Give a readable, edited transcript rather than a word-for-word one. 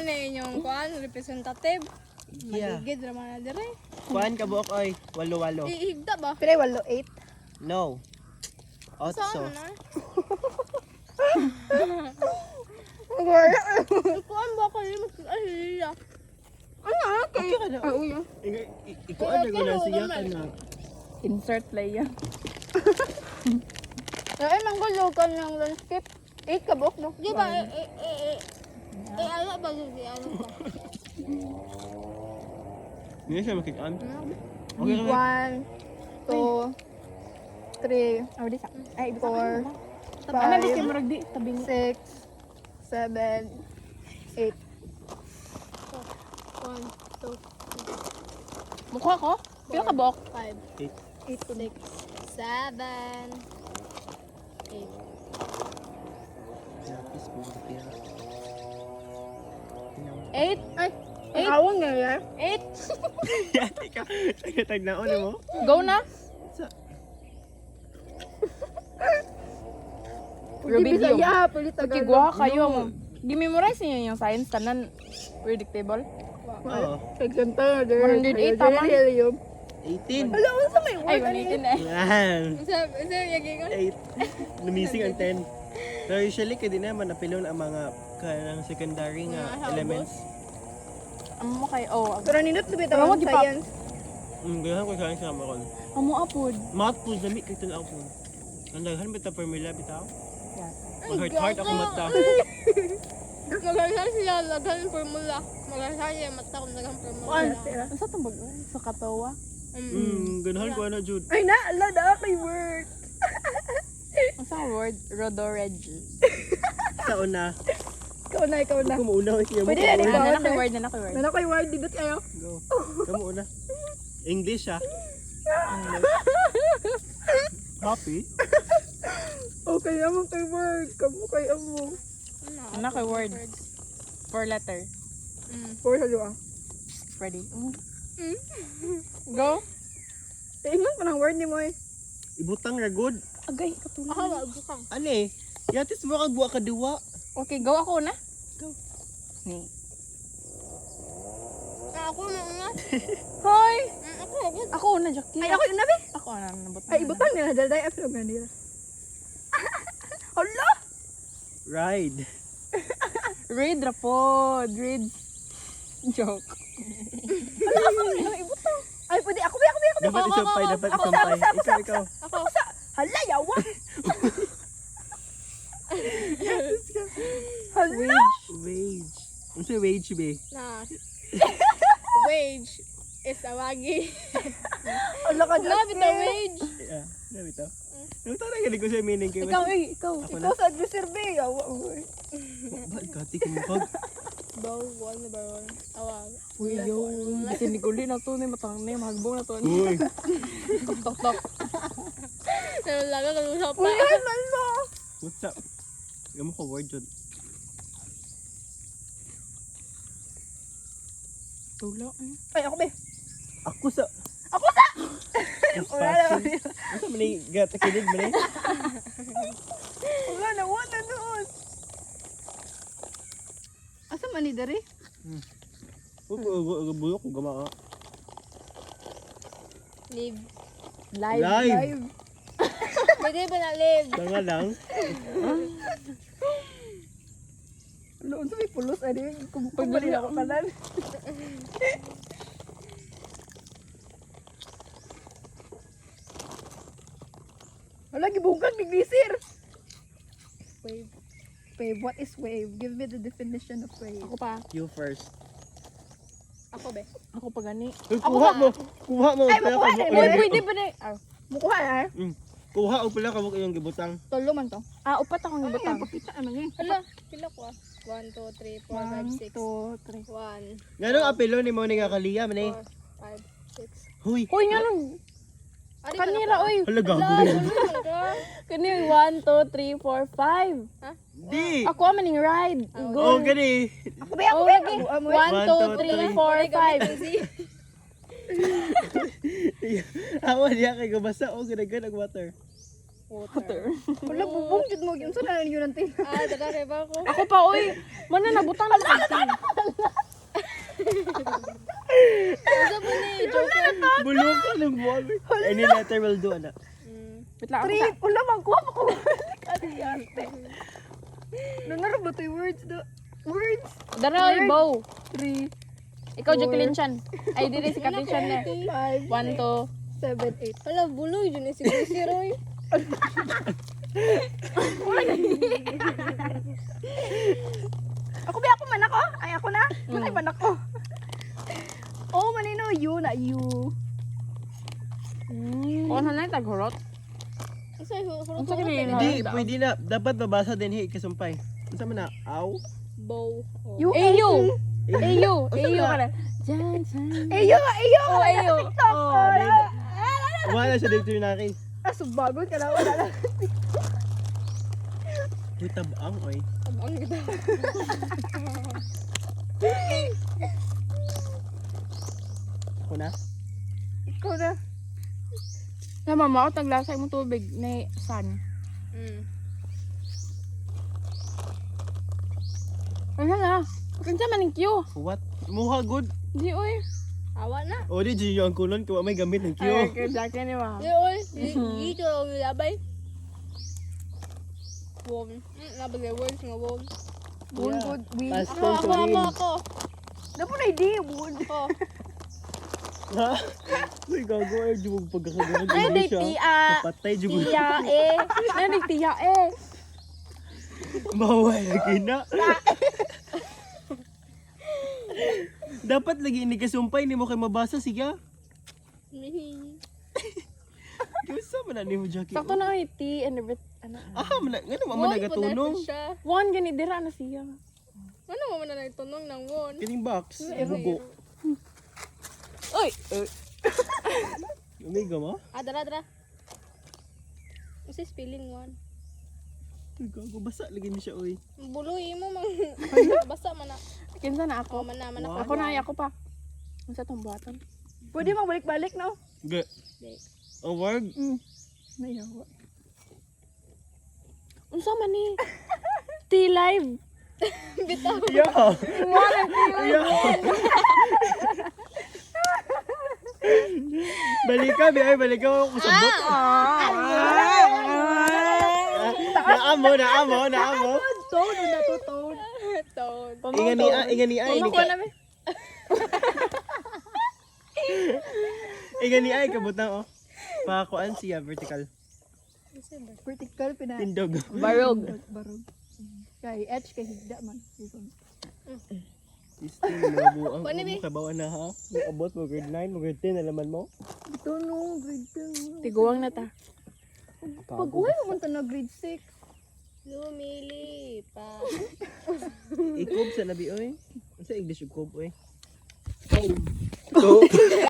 Ano yung kuan representative? Yeah. Maligid naman na dire. Kuan ka buok oy, walo-walo. Ihigda ba? Pero 8. No. Saan Otso. na? Okay. Kuan ba kayo mag-ahiya? Ano? Okay ka na. Uy. Ikuan na ko na siya ka na. Insert play yan. Ay, manggulo ka ng landscape. 8 ka buok, no? Di ba? Ano ba yun? Ano ba? Hindi siya makikaan. Okay ka na. 1, 2, 3, 4, 5, 6, 7, 8. 1, 2, Mukha ko? Pila ka buok? 5, 8. 6, 7, 8. Lapis po sa pira. 8? Ay, Eight. awang nga yan. 8. Yati ka. Tag na mo. Go na. Ruby Bisaya, pili Tagalog. Kayo. Gi-memorize niyo yung science tanan predictable. Oo. Example, 108 tama. 18. Wala ko sa may Ay, word. 118 eh. Yan. Isa yung gingon. 8. Lumising ang 10. Pero usually kaya din naman napilon ang mga kanang secondary nga Mga elements. Amo kay Pero nindot na bitaw Pero ang wag science. Ganahan ko sa sa makon. Amo apod. Math po dami kay tan ako. Ang daghan bitaw formula bitaw. Ay, Heart ako mata. Maghasan siya lagan formula. Maghasan siya mata kung lagan formula. Unsa tong bag sa katawa? Ganahan ko ana jud. Ay na, ala da kay word. Unsa ang word? Rodoreg. Sa una. Ikaw na. Ako mauna siya mo. Pwede na, di ba? Ano Na na word. Nana kay word dibet kayo. Go. Kamu una. English ah. Happy? Okay naman kay word. Kamu kay amo. Ano kay word? 4 letter. 4 sa duwa. Ready? Go. Ingon pa ng word ni mo eh. Ibutang ra good. Agay, katulad. Ako bukang. Ane? Yatis mo kag buwa ka duwa. Okay, go ako na. Go. Ni. Ako na nga. Hoy! Ako. Ako na, Jackie. Ay, ako na be. Ako na, nabutang. Ay, ibutang nila. Dahil tayo aflog na nila. Hala! Ride. Read rapod. Read. Joke. Hala, ako na. Ibutang. Ay, pwede. Ako be. Dapat isumpay, dapat Ako isumpay. sa. Ikaw. Ako sa. Hala, yawa. Hala. Wage. Ano sa wage, be? Na. Wage is a wagi. Hala ka, Love the wage. Yeah. Ano ito? Ano ito na ko siya meaning kayo? Ikaw. Ako Ikaw na? sa agreserve. Yawa. Ba't kati kumukag? Bow, one number one. Tawag. Uy, yo. Siniguli na to. Matang na. Mahagbong na to. Uy. Tok. Nalaga ka sa pa. Uy, ano mo? What's up? Gamo ko word yun. Tula. Ay, ako be. Ako sa... Wala na. Ano man yung gata kinig man eh? Wala na doon. Asa man ni dari? Bulok ko gama ka. Live. Live. Pwede ba na live? Tanga lang. Loon sa may pulos. Ay, kumpagmali ako kanan. Wala, gibungkag ni Glisir. Wave. Wave, what is wave? Give me the definition of wave. Ako pa. You first. Ako be. Ako pa gani. Kuha mo. Kuha mo. Ay, Pala makuha ka na. mo- Pwede ba na? Mukuha na. Kuha o pala ka mo yung gibutang. Tolo man to. Upat akong gibutang. Papita naman yun. Hala, pila ko ah. 1, 2, 3, 4, 5, 6. 2, 3. 1, Ganong apelo ni mo ni nga kaliya man eh. 4, 5, 6. Huy. Hoy, nga nung. Ari, Kanira, oy. Hala gago. Kani 1, 2, 3, 4, 5. Di. Ako maning ride. Oh, gani. Ako ba? Ako ba? 1, 2, 3, 4, 5. Awa diya kay gabasa o ganagan ang water. Water. Wala, bubong jud mo. Yung sana yun ang tin. Ah, dada kay ba ko? Ako pa, oy. Mana nabutang na sa Isa po ni Joker. Bulok ka ng buwan. Any letter will do, anak. Wait lang ako sa... Wala, magkuha pa ko. Kadiyante. Nanaro ba ito yung words do? Words? Dara, bow. 3, Ikaw, Jacqueline Chan. Ay, dili si Captain Chan na. 5, 1, 2. 7, 8. Wala, buloy dyan eh. Siguro si Roy. Ako ba ako man ako? Ay ako na? Ay man ako. Oh, manino you na you. Kung ano na yung taghurot. Isa, hurot Ang sakit yun. Hindi, pwede na. Dapat mabasa din, hey, kasumpay. Ano man na? Aw? Bow. Oh. You. Ayo! Ayo! Ayo ka na. Jan, jan. Ayo, ayo. Oh, ayo. Oh, wala siya dito yung naki. Ah, subagot ka na. Wala lang. Uy, tabang, oy. Abang kita. Ako na? Ikaw na. Na mama, ako taglasay mo tubig na sun. Ano na? Kinsa man yung Q? What? Muha good. Di, oy. Awa na. O, di, Gio ang kulon. Kung may gamit ng Ay, Q. kay Jackie ni ma. Di, oy. Dito ang nilabay. Wom. Nabagay words nga wom. Good, good. We. Pas Ako, ako. Dapo na hindi. Wood. Ako. Ha? Uy, gago ay jumog pagkakagawa. Ay, di tiya. Patay jumog. Tiya eh. Nanig tiya eh. Maway lagi na. Dapat lagi ini kasumpay ni mo kay mabasa siya. Gusto man na ni mo Jackie. Sakto na ay tea and everything. Ano? Ah, ngano man nagatunong. siya. One gani dira na siya. Ano mo na nagtunong ng won? Kining box. Bugo. Oy. Umiga mo? Ah, dara, dara. Kasi spelling one. Uy, gago basa lagi ni siya oy. Buloy mo mang basa man na. Kinsa na Ako ako? man na Wow. Ako na ay ako pa. Unsa tong buhaton? Pwede magbalik-balik, no? Ga. Ang word. Nayawa. Unsa man ni? Tea live. Yeah. Yeah. Balik ka, be. Ay, balik ka ako sa bot. Naamo. Toad, na to toad. Toad. Ingani ay. Pamako na mi. Ingani ay kabutang oh. Pakuan siya vertical. Vertical, Tindog. Barog. Barog. Kay edge, kay higda man. Isting mga buang Kuan ni, be? kabawan na ha. Yung abot mo grade 9, mo grade 10 alaman mo. Ito no, grade 10. Tiguang na ta. Pag-uwi mo man na grade 6. Lumili pa. Ikob sa nabi oy. Sa English ikob oy.